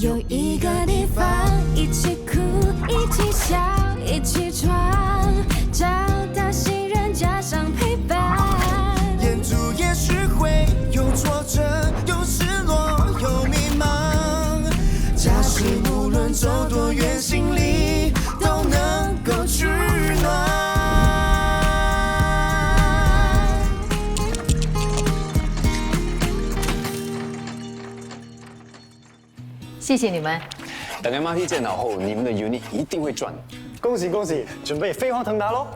有一个地方，一起哭，一起笑，一起闯，找到信任加上陪伴。沿途也许会有挫折，有失落，有迷茫。假使无论走多远，心里都能够取暖。谢谢你们。等 MRT 建好后，你们的 unit 一定会赚。恭喜恭喜，准备飞黄腾达喽！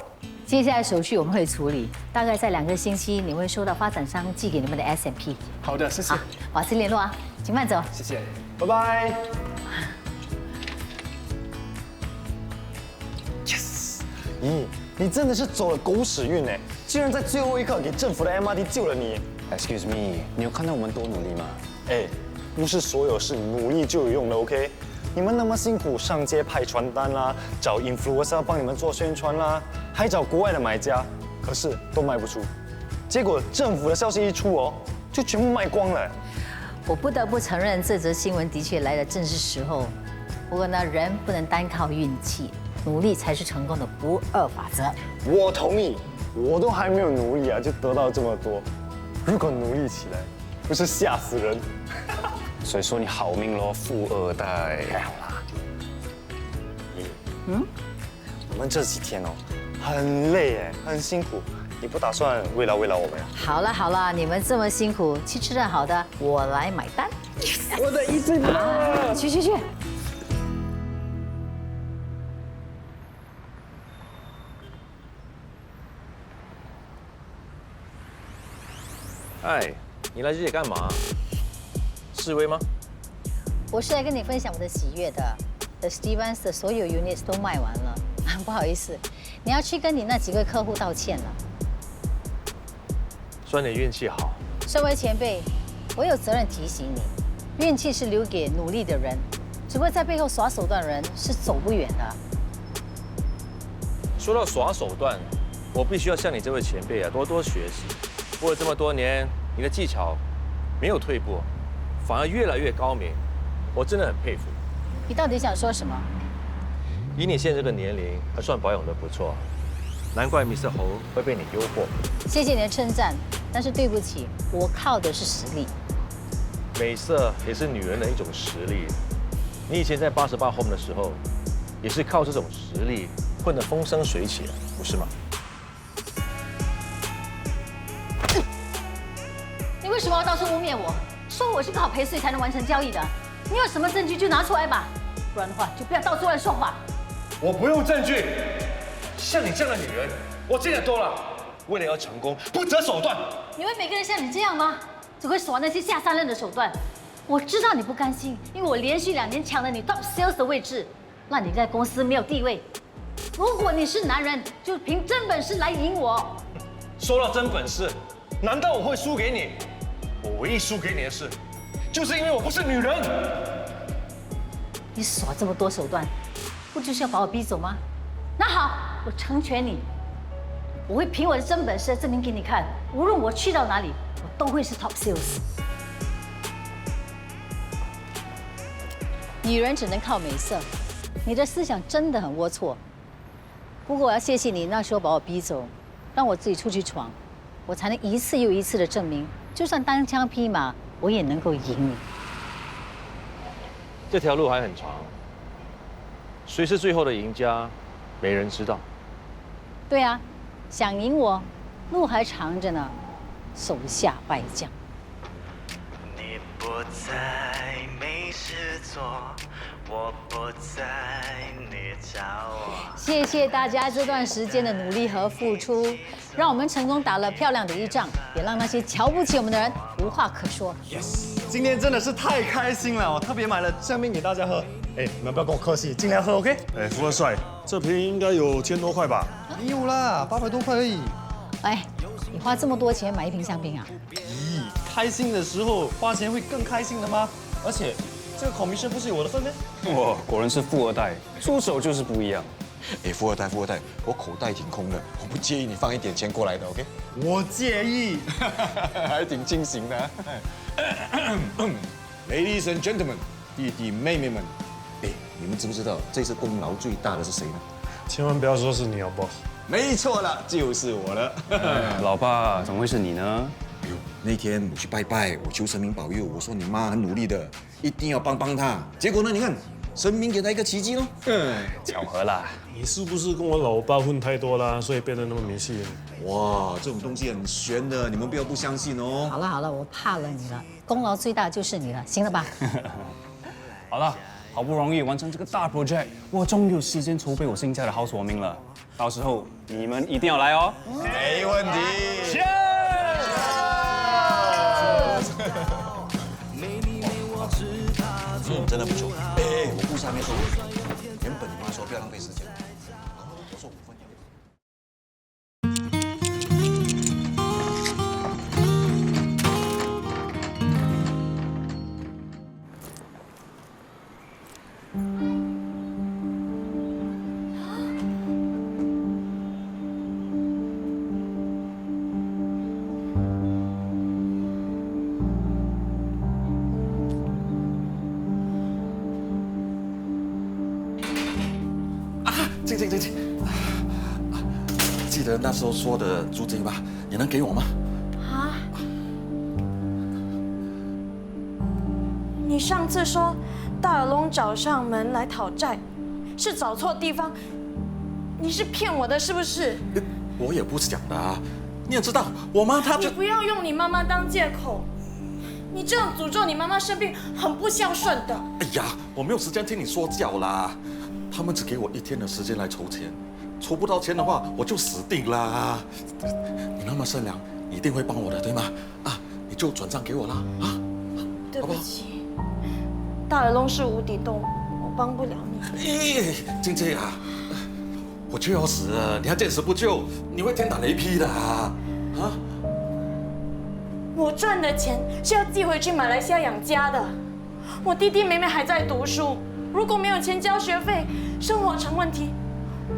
接下来手续我们会处理，大概在2个星期，你会收到发展商寄给你们的 SMP。好的，谢谢好，，保持联络啊，请慢走。谢谢，拜拜。Yes， 咦，你真的是走了狗屎运哎，居然在最后一刻给政府的 MRT 救了你。Excuse me，你有看到我们多努力吗？哎，不是所有事努力就有用的 ，OK？ 你们那么辛苦上街派传单啦，找 influencer 帮你们做宣传啦，还找国外的买家，可是都卖不出。结果政府的消息一出哦，就全部卖光了。我不得不承认，这则新闻的确来的正是时候。不过呢，人不能单靠运气，努力才是成功的不二法则。我同意，我都还没有努力啊，就得到这么多。如果努力起来，不是吓死人。所以说你好命咯，富二代。还好啦。我们这几天哦，很累哎，很辛苦。你不打算慰劳慰劳我们呀？好了好了，你们这么辛苦，去吃顿好的，我来买单。我的一岁半。去。哎，你来这里干嘛？示威吗？我是来跟你分享我的喜悦的。The Stevens 的所有 units 都卖完了，不好意思，你要去跟你那几个客户道歉了。算你运气好。身为前辈，我有责任提醒你，运气是留给努力的人，只不过在背后耍手段的人是走不远的。说到耍手段，我必须要向你这位前辈多多学习。过了这么多年，你的技巧没有退步，反而越来越高明，我真的很佩服。你到底想说什么？以你现在这个年龄，还算保养得不错，难怪Mr.侯会被你诱惑。谢谢你的称赞，但是对不起，我靠的是实力。美色也是女人的一种实力。你以前在88 Home 的时候，也是靠这种实力混得风生水起，不是吗？你为什么要到处污蔑我？说我是靠陪睡才能完成交易的？你有什么证据就拿出来吧，不然的话就不要到处乱说话。我不用证据，像你这样的女人，我见得多了。为了要成功，不择手段。你会每个人像你这样吗？只会耍那些下三滥的手段。我知道你不甘心，因为我连续2年抢了你 Top Sales 的位置，让你在公司没有地位。如果你是男人，就凭真本事来赢我。说到真本事，难道我会输给你？我唯一输给你的事，就是因为我不是女人。你耍这么多手段，不就是要把我逼走吗？那好，我成全你。我会凭我的真本事证明给你看，无论我去到哪里，我都会是 Top Sales。女人只能靠美色，你的思想真的很龌龊。不过我要谢谢你那时候把我逼走，让我自己出去闯，我才能一次又一次的证明，就算单枪匹马，我也能够赢你。这条路还很长，谁是最后的赢家，没人知道。对啊，想赢我，路还长着呢，手下败将。你不在，没事做，我不在，你找我。谢谢大家这段时间的努力和付出，让我们成功打了漂亮的一仗，也让那些瞧不起我们的人无话可说。今天真的是太开心了，我特别买了香槟给大家喝。哎，你们不要跟我客气，尽量喝 OK？哎，富二帅，这瓶应该有1000多块吧？没有啦，800多块而已。哎，你花这么多钱买一瓶香槟啊？咦，开心的时候花钱会更开心的吗？而且这个 commission 不是有我的份吗？哇，果然是富二代，出手就是不一样。哎，富二代，我口袋挺空的，我不介意你放一点钱过来的 ，OK？ 我介意，还挺清醒的。Ladies and gentlemen，弟弟妹妹们，哎，你们知不知道这次功劳最大的是谁呢？千万不要说是你好不好？没错了，就是我了。老爸，怎么会是你呢？哎呦，那天我去拜拜，我求神明保佑，我说你妈很努力的，一定要帮帮她。结果呢，你看，神明给她一个奇迹喽。巧合啦。你是不是跟我老爸混太多啦，所以变得那么迷信？哇，这种东西很玄的，你们不要不相信哦。好了好了，我怕了你了，功劳最大就是你了，行了吧？好了，好不容易完成这个大 project， 我终于有时间筹备我新家的 housewarming 了。到时候你们一定要来哦。没问题。真的不错。哎，我故事还没说完。原本你妈说不要浪费时间，我说5分。静，记得那时候说的租金吧？你能给我吗？啊？你上次说大耳窿找上门来讨债，是找错地方，你是骗我的，是不是？我也不是讲的啊，你也知道我妈她你不要用你妈妈当借口，你这样诅咒你妈妈生病，很不孝顺的。哎呀，我没有时间听你说教啦。他们只给我1天的时间来筹钱，筹不到钱的话，我就死定啦。你那么善良，一定会帮我的，对吗？啊，你就转账给我啦，啊！对不起，大耳窿是无底洞，我帮不了你。咦，静静啊，我就要死了，你还见死不救，你会天打雷劈的啊！啊！我赚的钱是要寄回去马来西亚养家的，我弟弟妹妹还在读书。如果没有钱交学费，生活成问题，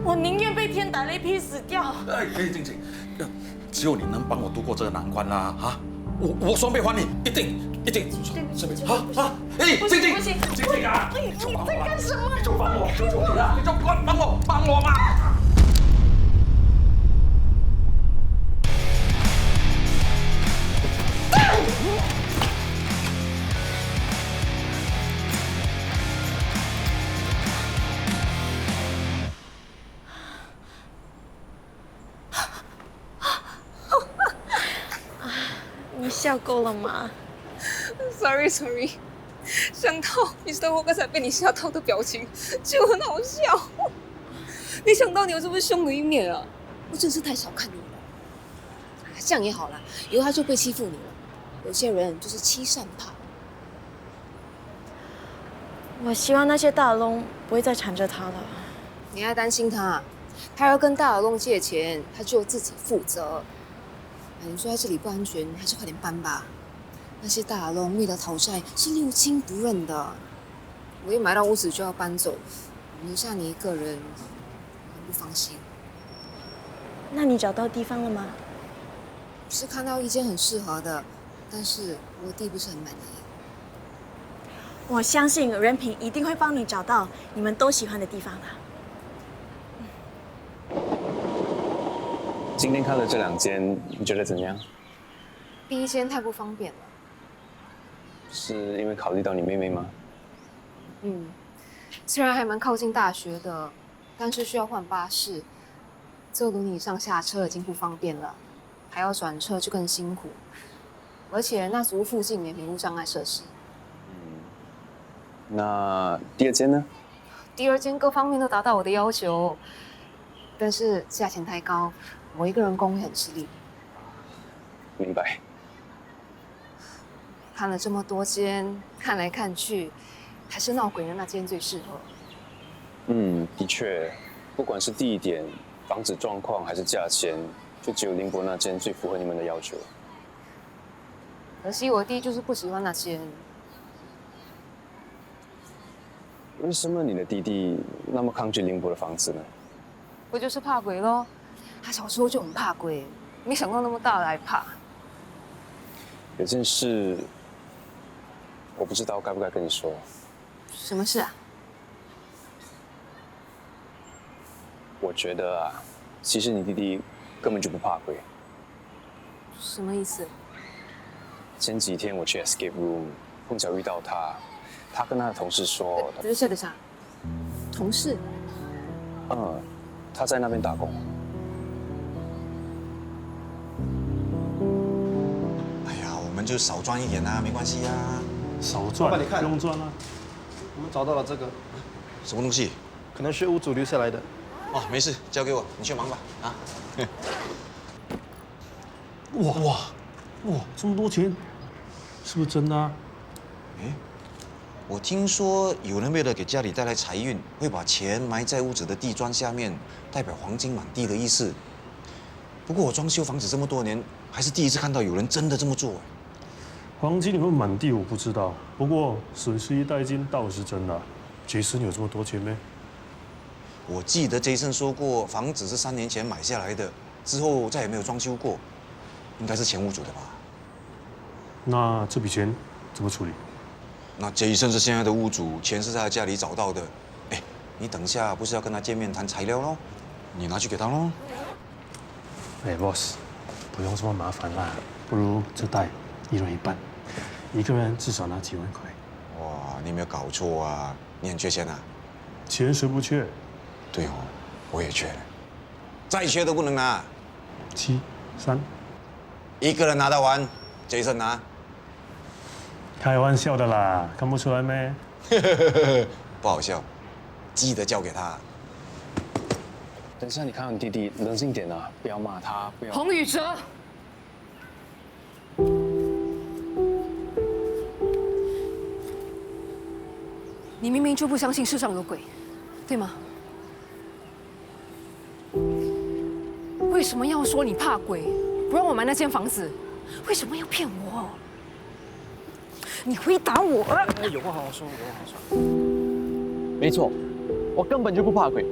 我宁愿被天打雷劈死掉。哎，静静，只有你能帮我度过这个难关啦！啊，我双倍还你，一定。双倍，好，哎，静静啊！你在干什么？你就帮我，求求你了，你就帮我嘛！你笑够了吗 ？Sorry， 想到你知道我刚才被你吓到的表情就很好笑。没想到你有这么凶的一面啊！我真是太小看你了。这样也好啦，以后他就被欺负你了。有些人就是欺善怕。我希望那些大耳窿不会再缠着他了。你还担心他？他要跟大耳窿借钱，他就自己负责。你说在这里不安全，还是快点搬吧。那些大耳窿为了讨债是六亲不认的，我一买到屋子就要搬走，留下你一个人，很不放心。那你找到地方了吗？是看到一间很适合的，但是我弟不是很满意。我相信任平一定会帮你找到你们都喜欢的地方的。今天看了这2间，你觉得怎样？第一间太不方便了。是因为考虑到你妹妹吗？虽然还蛮靠近大学的，但是需要换巴士，坐轮椅上下车已经不方便了，还要转车就更辛苦。而且那组附近也没路障碍设施。那第2间呢？第2间各方面都达到我的要求，但是价钱太高，我一个人供会很吃力。明白。看了这么多间，看来看去，还是闹鬼的那间最适合。的确，不管是地点、房子状况还是价钱，就只有宁波那间最符合你们的要求。可惜我弟就是不喜欢那间。为什么你的弟弟那么抗拒宁波的房子呢？不就是怕鬼咯？他小时候就很怕鬼，没想到那么大了还怕。有件事，我不知道该不该跟你说。什么事啊？我觉得啊，其实你弟弟根本就不怕鬼。什么意思？前几天我去 escape room， 碰巧遇到他，他跟他的同事说，等一下，同事？他在那边打工。哎呀，我们就少赚一点啊，没关系啊。少赚，老板你看不用赚啊。我们找到了这个，什么东西？可能是屋主留下来的。哦，没事，交给我，你去忙吧。啊。哇，这么多钱，是不是真的啊？哎，我听说有人为了给家里带来财运，会把钱埋在屋子的地砖下面，代表黄金满地的意思。不过我装修房子这么多年，还是第一次看到有人真的这么做。黄金有没有满地我不知道，不过损失一袋金倒是真的。杰森有这么多钱没？我记得杰森说过，房子是3年前买下来的，之后再也没有装修过，应该是前屋主的吧？那这笔钱怎么处理？那杰森是现在的屋主，钱是在他家里找到的。哎，你等下不是要跟他见面谈材料咯？你拿去给他咯。哎 ，boss， 不用这么麻烦啦，不如这袋1人1半，一个人至少拿几万块。哇，你有没有搞错啊？你很缺钱啊？钱谁不缺？对哦，我也缺，再缺都不能拿。7、3，一个人拿得完，杰森拿。开玩笑的啦，看不出来没？不好笑，记得交给他。等一下，你看到你弟弟，冷静点啊，不要骂他，不要。洪宇哲，你明明就不相信世上有鬼，对吗？为什么要说你怕鬼，不让我买那间房子？为什么要骗我？你回答我！有话好好说，有话好好说。没错，我根本就不怕鬼，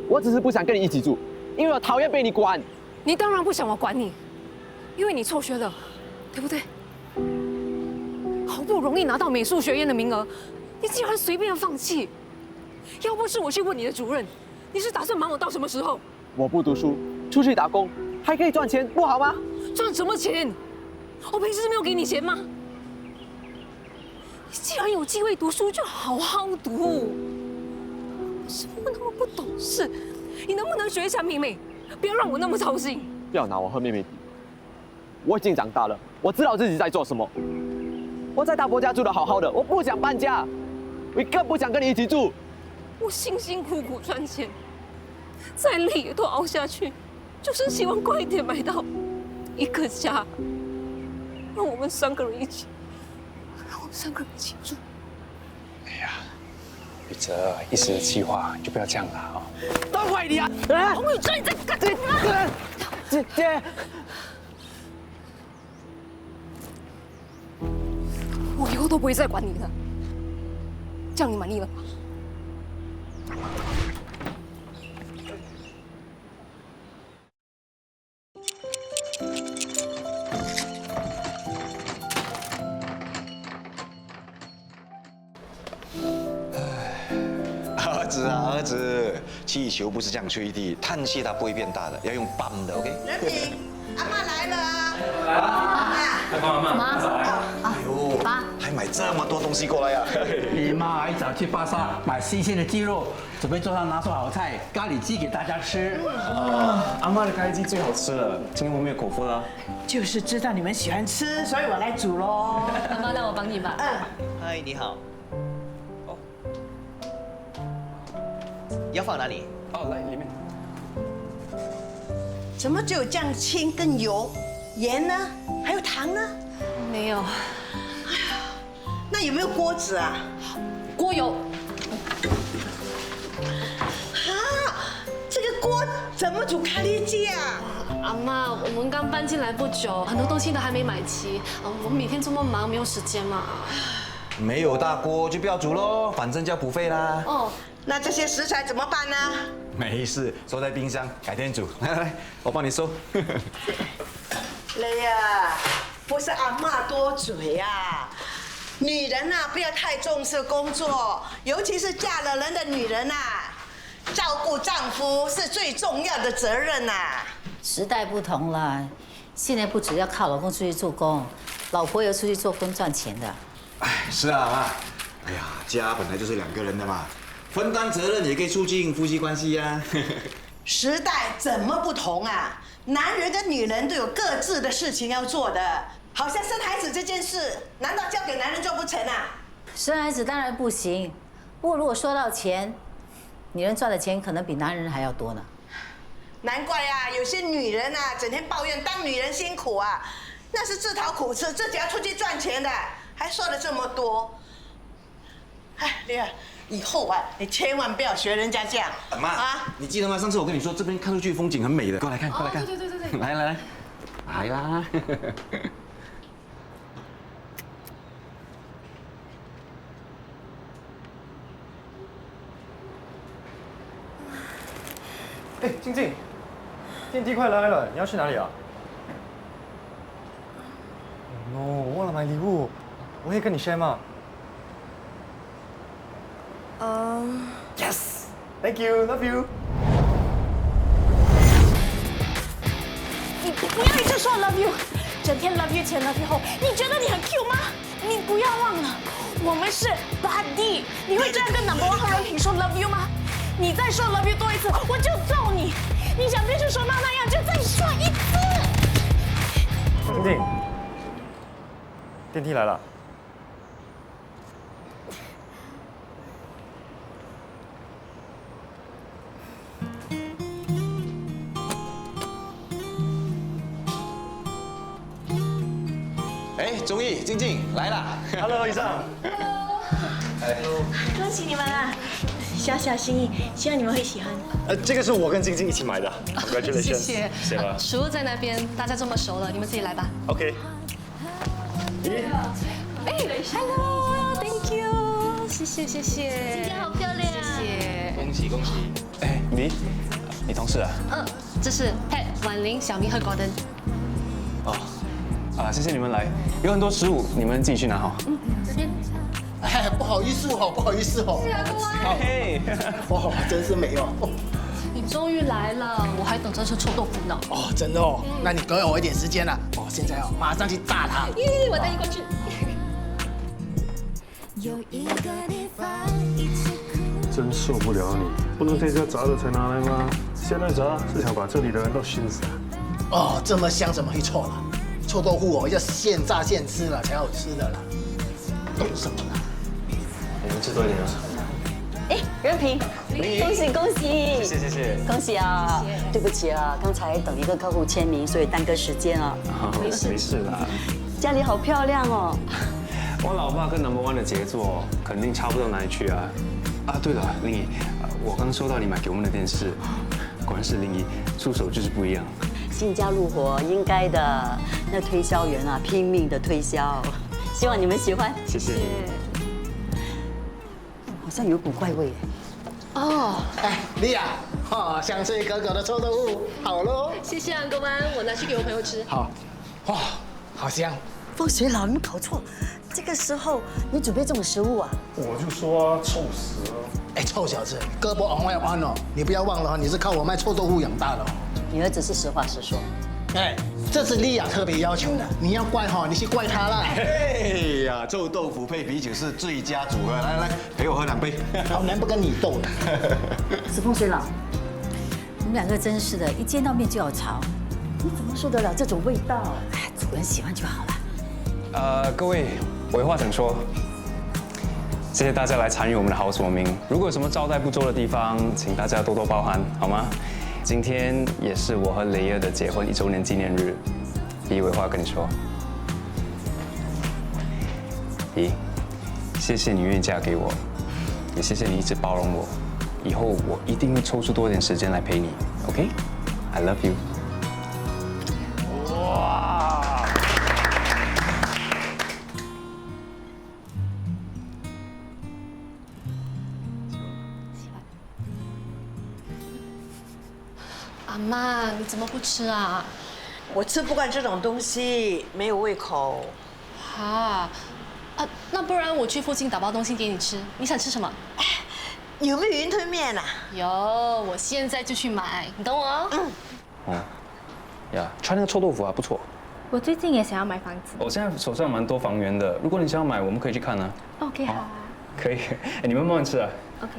我只是不想跟你一起住，因为我讨厌被你管。你当然不想我管你，因为你辍学了，对不对？好不容易拿到美术学院的名额，你竟然随便放弃。要不是我去问你的主任，你是打算瞒我到什么时候？我不读书，出去打工，还可以赚钱，不好吗？赚什么钱？我平时没有给你钱吗？你既然有机会读书，就好好读。为什么那么不懂事？你能不能学一下妹妹？不要让我那么操心。不要拿我和妹妹比，我已经长大了，我知道自己在做什么。我在大伯家住得好好的，我不想搬家，我更不想跟你一起住。我辛辛苦苦赚钱，再累也都熬下去，就是希望快一点买到一个家，让我们3个人一起，让我们3个人一起住。哎呀，宇哲，一时的气话就不要这样了啊！都怪你啊！洪宇哲，你在干什么？姐，我以后都不会再管你了，这样你满意了吧？儿子，气球不是这样吹的，叹气它不会变大的，要用棒的 ，OK？ 人品，阿妈来了。哎呦，还买这么多东西过来呀？你妈一早去巴萨买新鲜的鸡肉，准备做上拿手好菜咖喱鸡给大家吃。阿妈的咖喱鸡最好吃了，今天我没有口福了。就是知道你们喜欢吃，所以我来煮喽。阿妈，让我帮你吧。嗨，你好。要放哪里？哦，来里面。怎么只有酱青跟油，盐呢？还有糖呢？没有。那有没有锅子啊？锅有。这个锅怎么煮咖喱鸡啊？阿妈，我们刚搬进来不久，很多东西都还没买齐。我们每天这么忙，没有时间嘛。没有大锅就不要煮喽，反正就要补费啦。哦，那这些食材怎么办呢？没事，收在冰箱，改天煮。来，我帮你收。雷呀，不是阿嬷多嘴呀，女人呐、不要太重视工作，尤其是嫁了人的女人呐、照顾丈夫是最重要的责任呐、时代不同了，现在不只要靠老公出去做工，老婆也出去做工赚钱的。哎，是啊，妈。哎呀，家本来就是2个人的嘛，分担责任也可以促进夫妻关系呀。时代怎么不同啊？男人跟女人都有各自的事情要做的，好像生孩子这件事，难道交给男人做不成啊？生孩子当然不行，不过如果说到钱，女人赚的钱可能比男人还要多呢。难怪啊，有些女人啊，整天抱怨当女人辛苦啊，那是自讨苦吃，自己要出去赚钱的，还说了这么多。哎，丽儿，以后啊，你千万不要学人家这样。妈，你记得吗？上次我跟你说，这边看出去风景很美的，过来看，过来看。对，来啦。哎，静静，电梯快来了，你要去哪里啊？No， 忘了买礼物，我可以跟你 share 吗？Yes，Thank you，Love you。你不要一直说 love you， 整天 love you 前 love you 后，你觉得你很 cute 吗？你不要忘了，我们是 buddy， 你会这样跟 number one 和任平说 love you 吗？你再说 love you 多一次，我就揍你！你想变成手闹那样，就再说一次。静静，电梯来了。哎，钟意、静静来了。Hello， 医生。恭喜你们啊！小小心意，希望你们会喜欢。这个是我跟静静一起买的 ，Congratulations。谢谢。谢了。食物在那边，大家这么熟了，你们自己来吧。OK。哎 ，Hello，Thank you， 谢谢。今天好漂亮。谢谢。恭喜恭喜。哎，你同事啊？这是 Pat、婉玲、小明和 Gordon。谢谢你们来，有很多食物，你们自己去拿好。这边。哎，不好意思哦，不好意思哦。是啊，公安。嘿，哦，真是美哦。你终于来了，我还等着吃臭豆腐呢。哦，真的哦，那你给我一点时间了。哦，现在哦，马上去炸它。我带你过去。真受不了你，不能在家炸了才拿来吗？现在炸是想把这里的人都熏死啊！哦，这么香怎么会臭了？臭豆腐哦，要现炸现吃了才好吃的啦。懂什么啦？你们吃多一点啊。哎，任平，恭喜恭喜！谢谢。恭喜啊！对不起啊，刚才等一个客户签名，所以耽搁时间啊。没事啦。家里好漂亮哦。我老爸跟 Number One 的杰作肯定差不到哪里去啊。对了，林怡，我刚收到你买给我们的电视，果然是林怡，出手就是不一样。新家入伙应该的，那推销员啊，拼命的推销，希望你们喜欢。谢谢。好像有股怪味。哦，哎，丽亚，香脆可口的臭豆腐，好喽。谢谢啊，公安，我拿去给我朋友吃。好，哇，好香。风水佬，你们搞错，这个时候你准备这种食物啊？我就说臭死了。哎，臭小子，胳膊往外弯哦！你不要忘了，你是靠我卖臭豆腐养大的。你儿子是实话实说。哎，这是丽亚特别要求的，你要怪你去怪他啦。哎呀，臭豆腐配啤酒是最佳组合，来，陪我喝2杯。好男不跟你斗的。是风水佬，你们2个真是的，一见到面就要吵，你怎么受得了这种味道？哎，主人喜欢就好了。各位，我有话想说。谢谢大家来参与我们的好所名。如果有什么招待不周的地方，请大家多多包涵，好吗？今天也是我和雷儿的结婚1周年纪念日，姨有话跟你说。姨，谢谢你愿意嫁给我，也谢谢你一直包容我。以后我一定会抽出多点时间来陪你 ，OK？I love you。哇！阿妈，你怎么不吃啊？我吃不惯这种东西，没有胃口。啊，啊，那不然我去附近打包东西给你吃，你想吃什么？有没有云吞面啊？有，我现在就去买，你等我哦。哦，呀，川那个臭豆腐还不错。我最近也想要买房子。我现在手上蛮多房源的，如果你想要买，我们可以去看啊。OK， 好啊。可以，哎，你们慢慢吃啊。OK。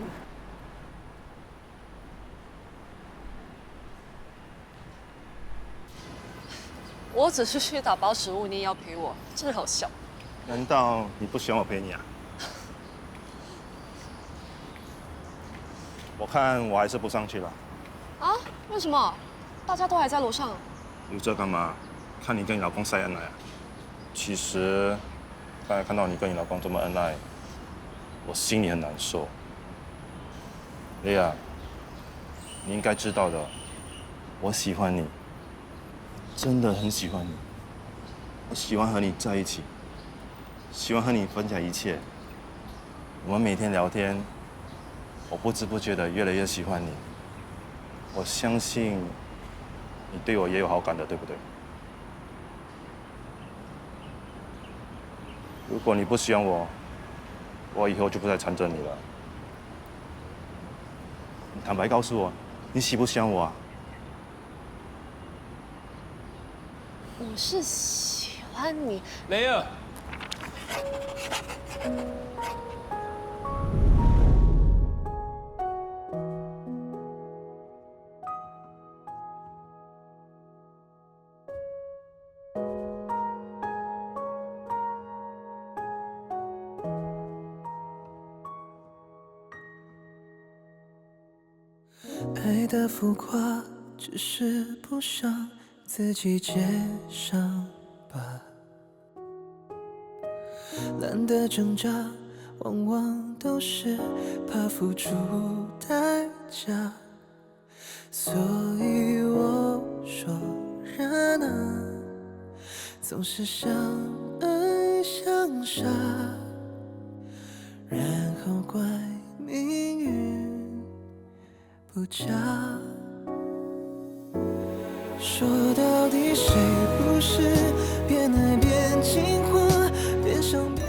我只是去打包食物，你也要陪我，真好笑。难道你不喜欢我陪你啊？我看我还是不上去了。啊？为什么？大家都还在楼上。留着干嘛？看你跟你老公晒恩爱啊。其实，刚才看到你跟你老公这么恩爱，我心里很难受。莉亚，你应该知道的，我喜欢你，真的很喜欢你。我喜欢和你在一起，喜欢和你分享一切。我们每天聊天，我不知不觉的越来越喜欢你。我相信你对我也有好感的，对不对？如果你不喜欢我，我以后就不再缠着你了。你坦白告诉我，你喜不喜欢我啊？我是喜欢你。雷尔。爱的浮夸，只是不想自己接伤疤。懒得挣扎，往往都是怕付出代价。所以我说人啊，总是相爱相杀，然后怪命运不佳。说到底，谁不是边爱边惊慌，边想？